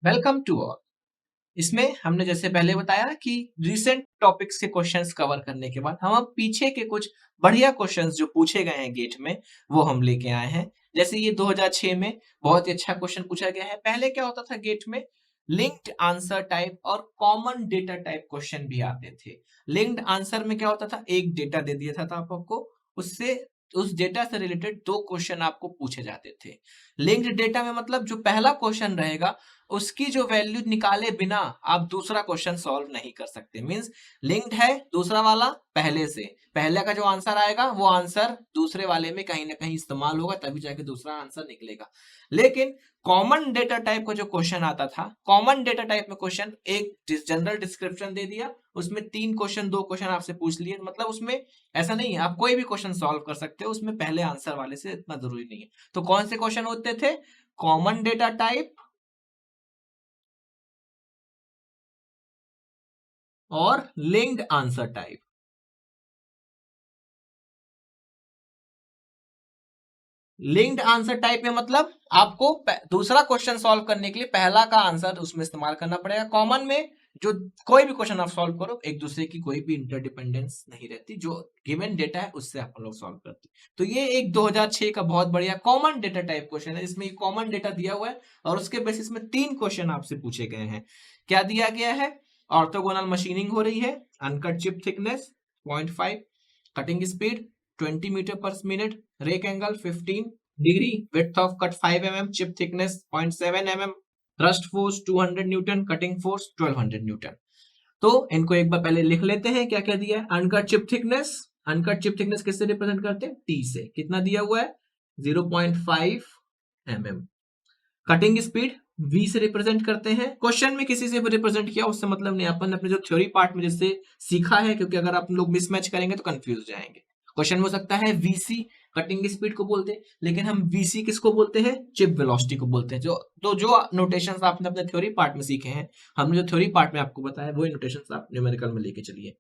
Welcome to all. इसमें हमने जैसे पहले बताया कि रिसेंट टॉपिक्स के क्वेश्चंस कवर करने के बाद हम अब पीछे के कुछ बढ़िया क्वेश्चंस जो पूछे गए हैं गेट में वो हम लेके आए हैं। जैसे ये 2006 में बहुत ही अच्छा क्वेश्चन पूछा गया है। पहले क्या होता था गेट में, लिंक्ड आंसर टाइप और कॉमन डेटा टाइप क्वेश्चन भी आते थे। लिंक्ड आंसर में क्या होता था, एक डेटा दे दिया था आपको, उससे उस डेटा से रिलेटेड दो क्वेश्चन आपको पूछे जाते थे। लिंक्ड डेटा में मतलब जो पहला क्वेश्चन रहेगा उसकी जो वैल्यू निकाले बिना आप दूसरा क्वेश्चन सॉल्व नहीं कर सकते। मींस लिंक्ड है दूसरा वाला पहले से, पहले का जो आंसर आएगा वो आंसर दूसरे वाले में कहीं ना कहीं इस्तेमाल होगा तभी जाके दूसरा आंसर निकलेगा। लेकिन कॉमन डेटा टाइप का जो क्वेश्चन आता था, कॉमन डेटा टाइप में क्वेश्चन एक जनरल डिस्क्रिप्शन दे दिया, उसमें तीन क्वेश्चन दो क्वेश्चन आपसे पूछ लिए, मतलब उसमें ऐसा नहीं है आप कोई भी क्वेश्चन सॉल्व कर सकते हो, उसमें पहले आंसर वाले से इतना जरूरी नहीं है। तो कौन से क्वेश्चन होते थे, कॉमन डेटा टाइप और linked answer type. Linked answer type में मतलब आपको दूसरा क्वेश्चन सॉल्व करने के लिए पहला का आंसर उसमें इस्तेमाल करना पड़ेगा। कॉमन में जो कोई भी क्वेश्चन आप सॉल्व करो एक दूसरे की कोई भी इंटरडिपेंडेंस नहीं रहती, जो गिवन डेटा है उससे आप लोग सॉल्व करते हैं। तो ये एक 2006 का बहुत बढ़िया कॉमन डेटा टाइप क्वेश्चन है, इसमें कॉमन डेटा दिया हुआ है और उसके बेसिस में तीन क्वेश्चन आपसे पूछे गए हैं। क्या दिया गया है, ऑर्थोगोनल मशीनिंग हो रही है, uncut chip thickness 0.5, cutting speed 20 metre per minute, rake angle 15 degree, width of cut 5 mm, chip thickness 0.7 mm, thrust force 200 newton, cutting force 1200 newton. तो इनको एक बार पहले लिख लेते हैं क्या क्या दिया है। Uncut chip thickness, uncut chip thickness किससे रिप्रेजेंट करते हैं, टी से। कितना दिया हुआ है, 0.5 mm। कटिंग स्पीड v से रिप्रेजेंट करते हैं। क्वेश्चन में किसी से भी रिप्रेजेंट किया उससे मतलब नहीं, अपन अपने जो थ्योरी पार्ट में जिससे सीखा है, क्योंकि अगर आप लोग मिसमैच करेंगे तो कंफ्यूज हो जाएंगे। क्वेश्चन में हो सकता है वीसी, कटिंग स्पीड को बोलते हैं, लेकिन हम वीसी किसको बोलते हैं, चिप वेलोसिटी को बोलते हैं। जो नोटेशंस आपने अपने थ्योरी पार्ट में सीखे हैं, हमने जो थ्योरी पार्ट में आपको बताया वही नोटेशंस आप न्यूमेरिकल में लेके चलिए।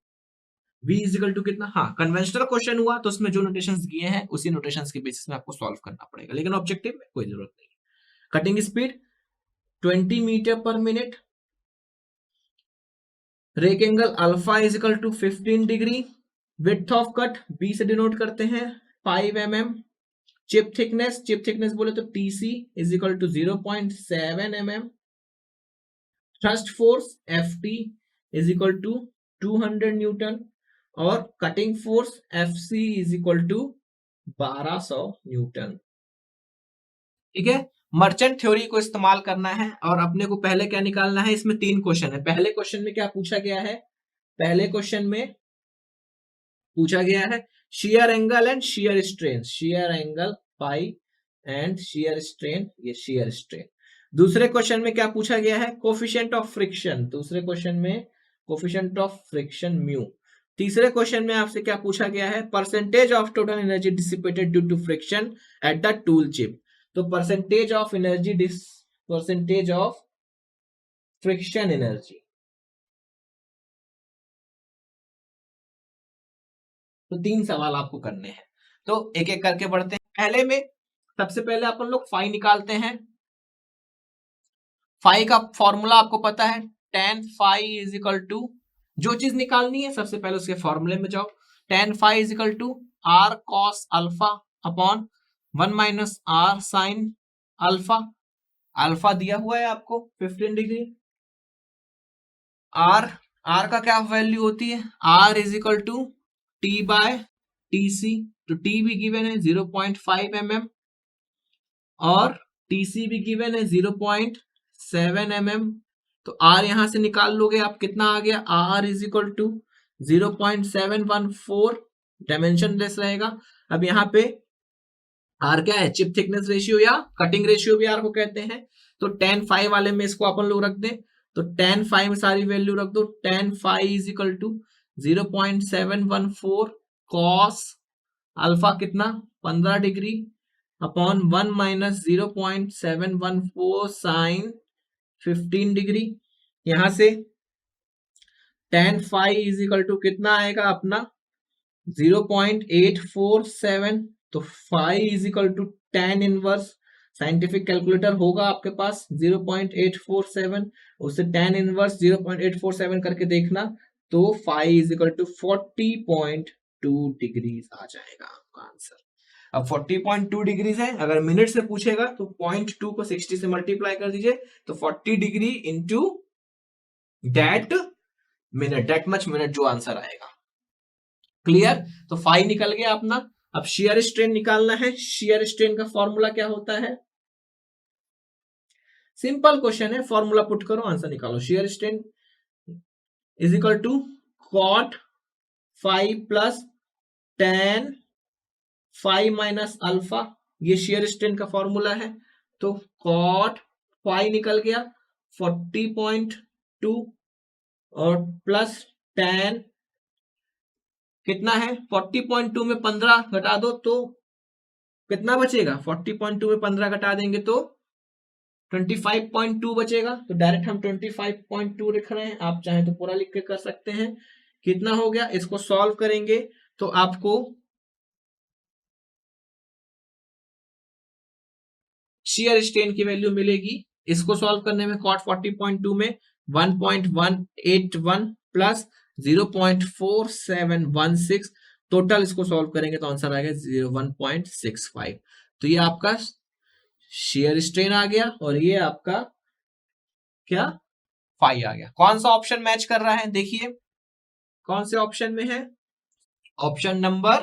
v इजिकल टू कितना, हाँ कन्वेंशनल क्वेश्चन हुआ तो उसमें जो नोटेशंस दिए हैं उसी नोटेशंस के बेसिस में आपको सॉल्व करना पड़ेगा, लेकिन ऑब्जेक्टिव में कोई जरूरत नहीं। Cutting speed 20 metre per minute, rake angle alpha is equal to 15 degree, width of cut B से डिनोट करते हैं 5 mm, chip thickness, chip thickness बोले तो TC is equal to 0.7 mm, thrust force FT is equal to 200 newton और cutting force FC is equal to 1200 newton. ठीक है, merchant theory को इस्तेमाल करना है और अपने को पहले क्या निकालना है, इसमें तीन क्वेश्चन है। पहले क्वेश्चन में क्या पूछा गया है, पहले क्वेश्चन में पूछा गया है shear angle and shear strain, shear angle pi and shear strain, ये शेयर स्ट्रेन। दूसरे क्वेश्चन में क्या पूछा गया है, कोफिशिएंट ऑफ फ्रिक्शन, दूसरे क्वेश्चन में कोफिशिएंट ऑफ फ्रिक्शन म्यू। तीसरे क्वेश्चन में आपसे क्या पूछा गया है, percentage of total energy dissipated due to friction at the tool chip. तो percentage of energy percentage of friction energy. तो तीन सवाल आपको करने हैं, तो एक एक करके बढ़ते हैं। पहले में सबसे पहले अपन लोग फाई निकालते हैं। फाई का फॉर्मूला आपको पता है, tan phi is equal to, जो चीज निकालनी है सबसे पहले उसके फॉर्मूले में जाओ। tan phi is equal to r cos alpha upon 1 minus r sine alpha. Alpha दिया हुआ है आपको 15 डिग्री। r का क्या वैल्यू होती है, r is equal to t by T C. तो t भी गिवन है 0.5 mm और टीसी भी गिवन है 0.7 mm। तो r यहां से निकाल लोगे आप, कितना आ गया, r is equal to 0.714, dimension less रहेगा। अब यहाँ पे r क्या है, चिप थिकनेस रेशियो या कटिंग रेशियो भी r को कहते हैं। तो tan फाइव वाले में इसको अपन लोग रख दें, तो tan फाइव में सारी वैल्यू रख दो। tan phi is equal to 0.714 cos alpha कितना 15 degree upon 1 minus 0.714 sine 15 degree. यहां से tan phi is equal to कितना आएगा अपना 0.847, तो phi is equal to tan inverse scientific calculator होगा आपके पास 0.847, उससे tan इनवर्स 0.847 करके देखना, तो phi is equal to 40.2 degrees आ जाएगा आपका आंसर। अब 40.2 डिग्रीज है, अगर मिनट से पूछेगा तो 0.2 को 60 से मल्टीप्लाई कर दीजिए, तो 40 degree into that minute, that much minute जो आंसर आएगा। क्लियर? तो फाई निकल गया अपना। अब शियर स्ट्रेन निकालना है। शियर स्ट्रेन का फॉर्मूला क्या होता है? सिंपल क्वेश्चन है, फॉर्मूला पुट करो, आंसर निकालो। Shear strain is equal to cot phi plus tan phi minus alpha, ये शियर स्ट्रेन का फॉर्मूला है। तो कॉट फाई निकल गया 40.2 और प्लस टेन कितना है 40.2 में 15 घटा दो तो कितना बचेगा, 40.2 में 15 घटा देंगे तो 25.2 बचेगा। तो डायरेक्ट हम 25.2 लिख रहे हैं, आप चाहें तो पूरा लिख के कर सकते हैं। कितना हो गया, इसको सॉल्व करेंगे तो आपको शियर स्ट्रेन की वैल्यू मिलेगी। इसको सॉल्व करने में कॉट 40.2 में 1.181 प्लस 0.4716, टोटल इसको सॉल्व करेंगे तो आंसर आएगा 1.65। तो ये आपका शियर स्ट्रेन आ गया और ये आपका क्या, फाई आ गया। कौन सा ऑप्शन मैच कर रहा है देखिए, कौन से ऑप्शन में है, ऑप्शन नंबर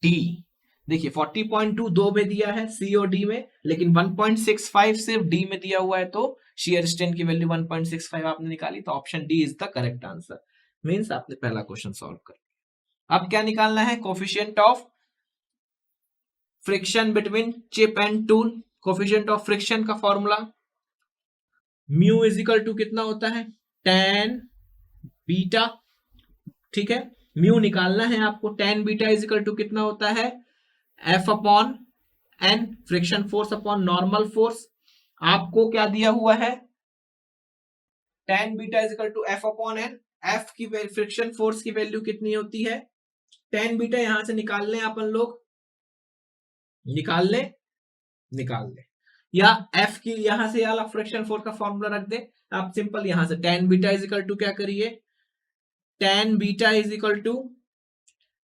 डी। देखिए 40.2 दो में दिया है सी और डी में, लेकिन 1.65 सिर्फ डी में दिया हुआ है, तो शियर स्ट्रेन की वैल्यू 1.65 आपने निकाली, तो option D is the correct answer. Means आपने पहला क्वेश्चन सॉल्व कर। अब क्या निकालना है, coefficient of friction between chip and tool. Coefficient of friction का formula mu is equal to कितना होता है, tan बीटा, ठीक है। म्यू निकालना है आपको, tan beta is equal to कितना होता है, F upon N, friction force upon normal force. आपको क्या दिया हुआ है, tan beta is equal to F upon N, F की फ्रिक्शन फोर्स की वैल्यू कितनी होती है, tan बीटा यहां से निकाल लें अपन लोग, निकाल ले, या F की यहां से वाला फ्रिक्शन फोर्स का फॉर्मूला रख दे। आप सिंपल यहां से tan beta is equal to क्या करिए, tan beta is equal to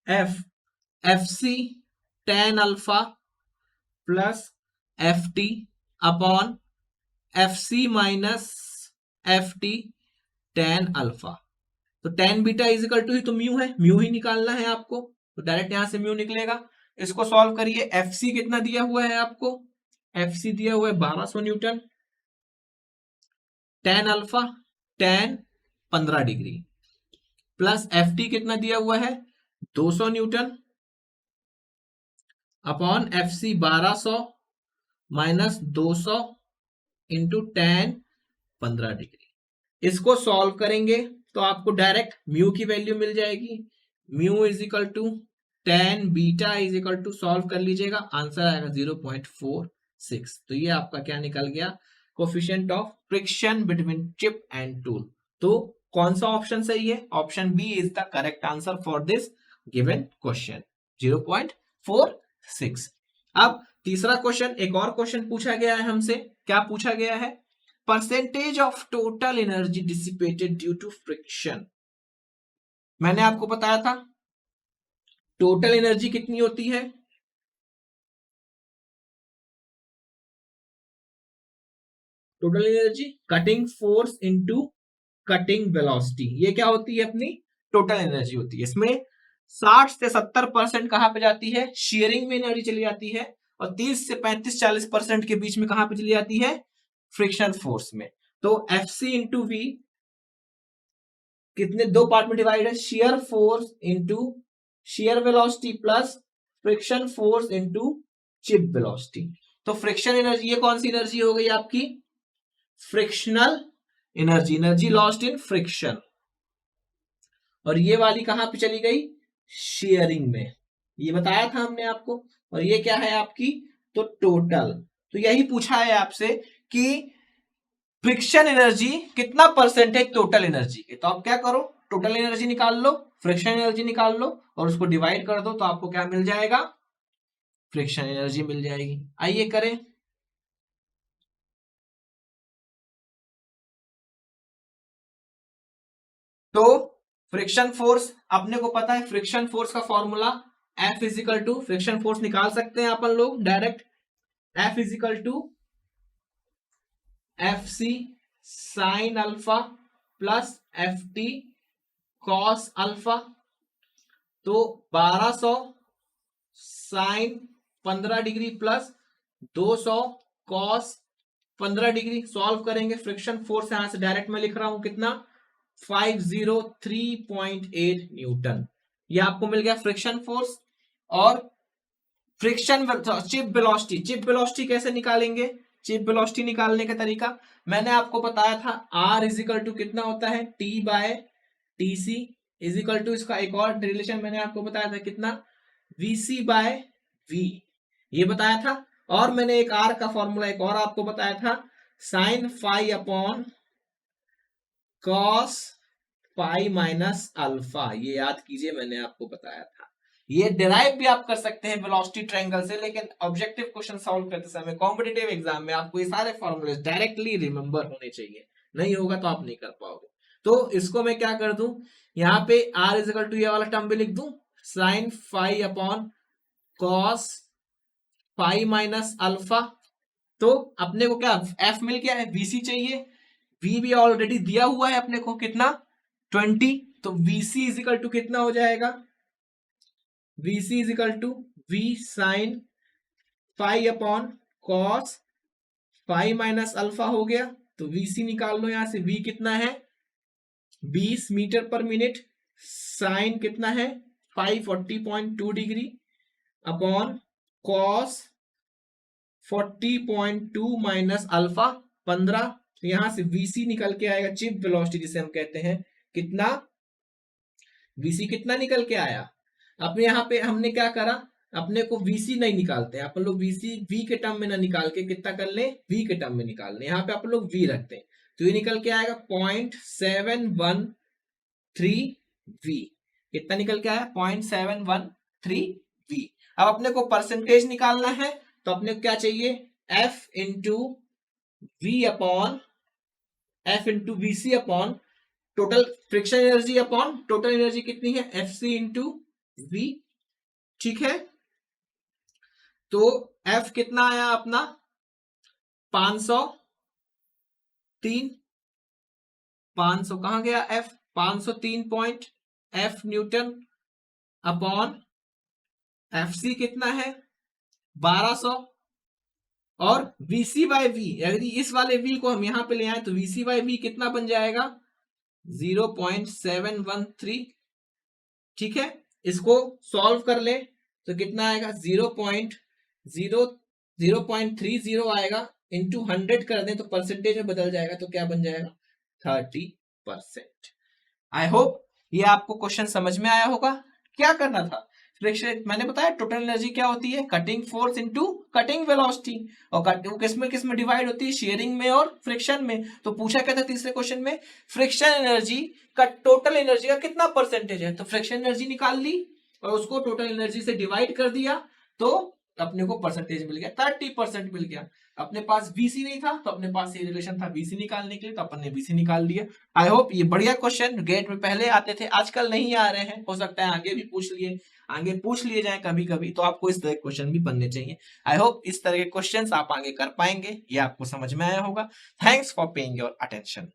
F C tan alpha plus F T upon F C minus F T tan alpha. तो tan beta is equal to ही तो mu है, mu ही निकालना है आपको, तो डायरेक्ट यहां से म्यू निकलेगा। इसको सॉल्व करिए, एफ सी कितना दिया हुआ है आपको, एफ सी दिया हुआ है 1200 newton, tan alpha tan 15 degree, plus F T कितना दिया हुआ है 200 newton upon F C 1200 minus 200 into tan 15 degree. इसको सॉल्व करेंगे तो आपको डायरेक्ट म्यू की वैल्यू मिल जाएगी, mu is equal to tan beta is equal to, solve कर लीजिएगा, आंसर आएगा 0.46। तो ये आपका क्या निकल गया, coefficient of friction between chip and tool. तो कौन सा ऑप्शन सही है, option B is the correct answer for this given question, 0.46। अब तीसरा क्वेश्चन, एक और क्वेश्चन पूछा गया है हमसे, क्या पूछा गया है, percentage of total energy dissipated due to friction. मैंने आपको बताया था टोटल एनर्जी कितनी होती है, total energy cutting force into cutting velocity, ये क्या होती है अपनी टोटल एनर्जी होती है। इसमें 60 से 70% कहां पे जाती है, शेयरिंग में एनर्जी चली जाती है, और 30 से 35-40% के बीच में कहां पे चली जाती है, फ्रिक्शन फोर्स में। तो एफ सी इंटू वी कितने दो पार्ट में डिवाइड है, shear force into shear velocity plus friction force into chip velocity. तो फ्रिक्शन एनर्जी, ये कौन सी एनर्जी हो गई आपकी, frictional energy, energy lost in friction, और ये वाली कहां पे चली गई, शेयरिंग में, ये बताया था हमने आपको। और ये क्या है आपकी, तो टोटल। तो यही पूछा है आपसे कि फ्रिक्शन एनर्जी कितना परसेंटेज टोटल एनर्जी के, तो आप क्या करो, टोटल एनर्जी निकाल लो, फ्रिक्शन एनर्जी निकाल लो और उसको डिवाइड कर दो, तो आपको क्या मिल जाएगा, फ्रिक्शन एनर्जी मिल जाएगी। आइए करें, तो फ्रिक्शन फोर्स अपने को पता है, फ्रिक्शन फोर्स का formula F is equal to, friction force निकाल सकते हैं अपन लोग direct, F is equal to F C sine alpha plus F T cos alpha. तो 1200 sine 15 degree plus 200 cos 15 degree. Solve करेंगे, फ्रिक्शन फोर्स यहां से डायरेक्ट में लिख रहा हूं कितना, 503.8 न्यूटन। ये आपको मिल गया फ्रिक्शन फोर्स। और friction chip velocity, chip velocity कैसे निकालेंगे, चिप वेलोसिटी निकालने का तरीका मैंने आपको बताया था, R इजिकल टू कितना होता है, T by T C is equal to, इसका एक और रिलेशन मैंने आपको बताया था कितना, VC बाय V, ये बताया था। और मैंने एक R का फॉर्मूला एक और आपको बताया था, sine phi upon cos phi minus alpha, ये याद कीजिए मैंने आपको बताया था। ये डिराइव भी आप कर सकते हैं वेलोसिटी ट्रायंगल से, लेकिन ऑब्जेक्टिव क्वेश्चन सॉल्व करते समय कॉम्पिटिटिव एग्जाम में आपको ये सारे फॉर्मूले डायरेक्टली रिमेंबर होने चाहिए, नहीं होगा तो आप नहीं कर पाओगे। तो इसको मैं क्या कर दूं, यहाँ पे R इजिकल टू ये वाला टर्म भी लिख दूं, sine phi upon cos phi minus alpha. तो अपने को क्या F मिल गया है, VC चाहिए, V भी ऑलरेडी दिया हुआ है अपने को कितना 20, तो VC इजिकल टू कितना हो जाएगा, VC is equal to V sine phi upon cos phi minus alpha हो गया। तो VC निकाल लो यहां से, V कितना है 20 मीटर पर मिनट, साइन कितना है 540.2 degree upon cos 40.2 minus alpha 15। तो यहां से VC निकल के आएगा, चिप वेलोसिटी जिसे हम कहते हैं, कितना VC कितना निकल के आया। अब यहाँ पे हमने क्या करा, अपने को VC नहीं निकालते हैं अपन लोग, VC V के टर्म में ना निकाल के कितना कर ले, V के टर्म में निकाल ले, यहाँ पे अपन लोग V रखते हैं। तो ये निकल के आएगा 0.713 V, कितना निकल के आया 0.713 V। अब अपने को परसेंटेज निकालना है, तो अपने को क्या चाहिए, F into V upon F into VC upon total friction energy upon total energy कितनी है, FC इंटू V, ठीक है। तो F कितना आया अपना 503, 500 कहां गया F, 503 point F Newton upon FC कितना है 1200, और VC बाय V, यदि इस वाले V को हम यहां पे ले आए तो VC बाय V कितना बन जाएगा 0.713, ठीक है। इसको सॉल्व कर ले तो कितना आएगा 0.30 आएगा, इंटू 100 कर दें तो परसेंटेज में बदल जाएगा, तो क्या बन जाएगा 30%। आई होप ये आपको क्वेश्चन समझ में आया होगा। क्या करना था, फ्रिक्शन मैंने बताया टोटल एनर्जी क्या होती है, cutting force into cutting velocity, और वो किस में डिवाइड होती है, शेयरिंग में और फ्रिक्शन में। तो पूछा क्या था तीसरे क्वेश्चन में, फ्रिक्शन एनर्जी का टोटल एनर्जी का कितना परसेंटेज है, तो फ्रिक्शन एनर्जी निकाल ली और उसको टोटल एनर्जी से डिवाइड कर दिया, तो अपने को परसेंटेज मिल गया 30% मिल गया। अपने पास VC नहीं था तो अपने पास ये रिलेशन था VC निकालने के लिए, तो अपन ने VC निकाल दिया। आई होप ये बढ़िया क्वेश्चन गेट में पहले आते थे, आजकल नहीं आ रहे हैं, हो सकता है आगे भी पूछ लिए जाए कभी कभी, तो आपको इस तरह के क्वेश्चन भी बनने चाहिए। आई होप इस तरह के क्वेश्चंस आप आगे कर पाएंगे, ये आपको समझ में आया होगा। Thanks for paying your attention.